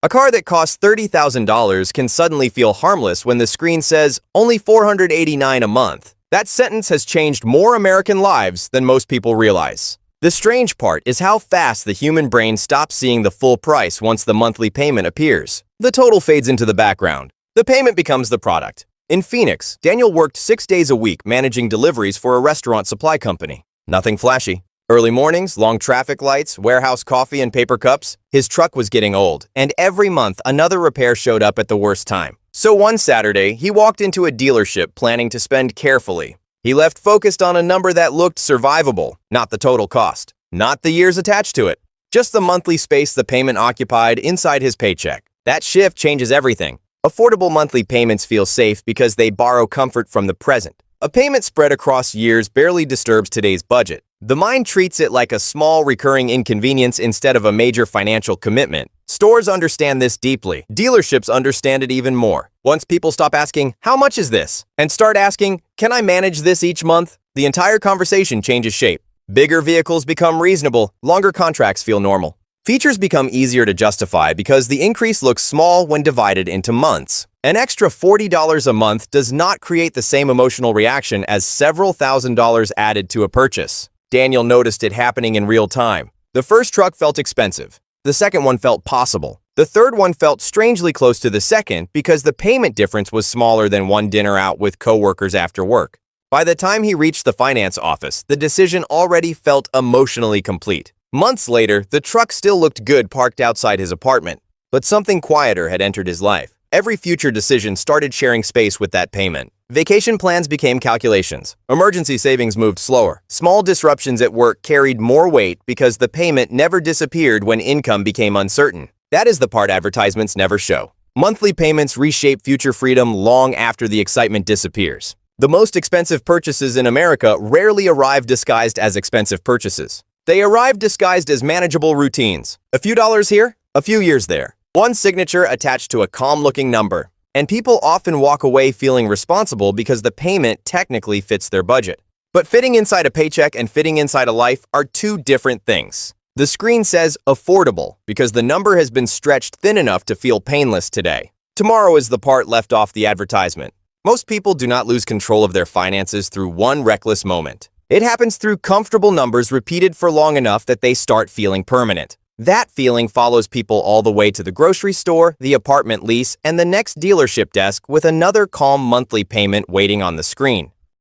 A car that costs $30,000 can suddenly feel harmless when the screen says only $489 a month. That sentence has changed more American lives than most people realize. The strange part is how fast the human brain stops seeing the full price once the monthly payment appears. The total fades into the background. The payment becomes the product. In Phoenix, Daniel worked 6 days a week managing deliveries for a restaurant supply company. Nothing flashy. Early mornings, long traffic lights, warehouse coffee and paper cups. His truck was getting old, and every month another repair showed up at the worst time. So one Saturday, he walked into a dealership planning to spend carefully. He left focused on a number that looked survivable, not the total cost, not the years attached to it, just the monthly space the payment occupied inside his paycheck. That shift changes everything. Affordable monthly payments feel safe because they borrow comfort from the present. A payment spread across years barely disturbs today's budget. The mind treats it like a small recurring inconvenience instead of a major financial commitment. Stores understand this deeply. Dealerships understand it even more. Once people stop asking, "How much is this?" and start asking, "Can I manage this each month?" the entire conversation changes shape. Bigger vehicles become reasonable, longer contracts feel normal. Features become easier to justify because the increase looks small when divided into months. An extra $40 a month does not create the same emotional reaction as several $1,000s added to a purchase. Daniel noticed it happening in real time. The first truck felt expensive. The second one felt possible. The third one felt strangely close to the second because the payment difference was smaller than one dinner out with coworkers after work. By the time he reached the finance office, the decision already felt emotionally complete. Months later, the truck still looked good parked outside his apartment, but something quieter had entered his life. Every future decision started sharing space with that payment. Vacation plans became calculations. Emergency savings moved slower. Small disruptions at work carried more weight because the payment never disappeared when income became uncertain. That is the part advertisements never show. Monthly payments reshape future freedom long after the excitement disappears. The most expensive purchases in America rarely arrive disguised as expensive purchases. They arrive disguised as manageable routines. A few dollars here, a few years there. One signature attached to a calm-looking number. And people often walk away feeling responsible because the payment technically fits their budget. But fitting inside a paycheck and fitting inside a life are two different things. The screen says affordable because the number has been stretched thin enough to feel painless today. Tomorrow is the part left off the advertisement. Most people do not lose control of their finances through one reckless moment. It happens through comfortable numbers repeated for long enough that they start feeling permanent. That feeling follows people all the way to the grocery store, the apartment lease, and the next dealership desk with another calm monthly payment waiting on the screen.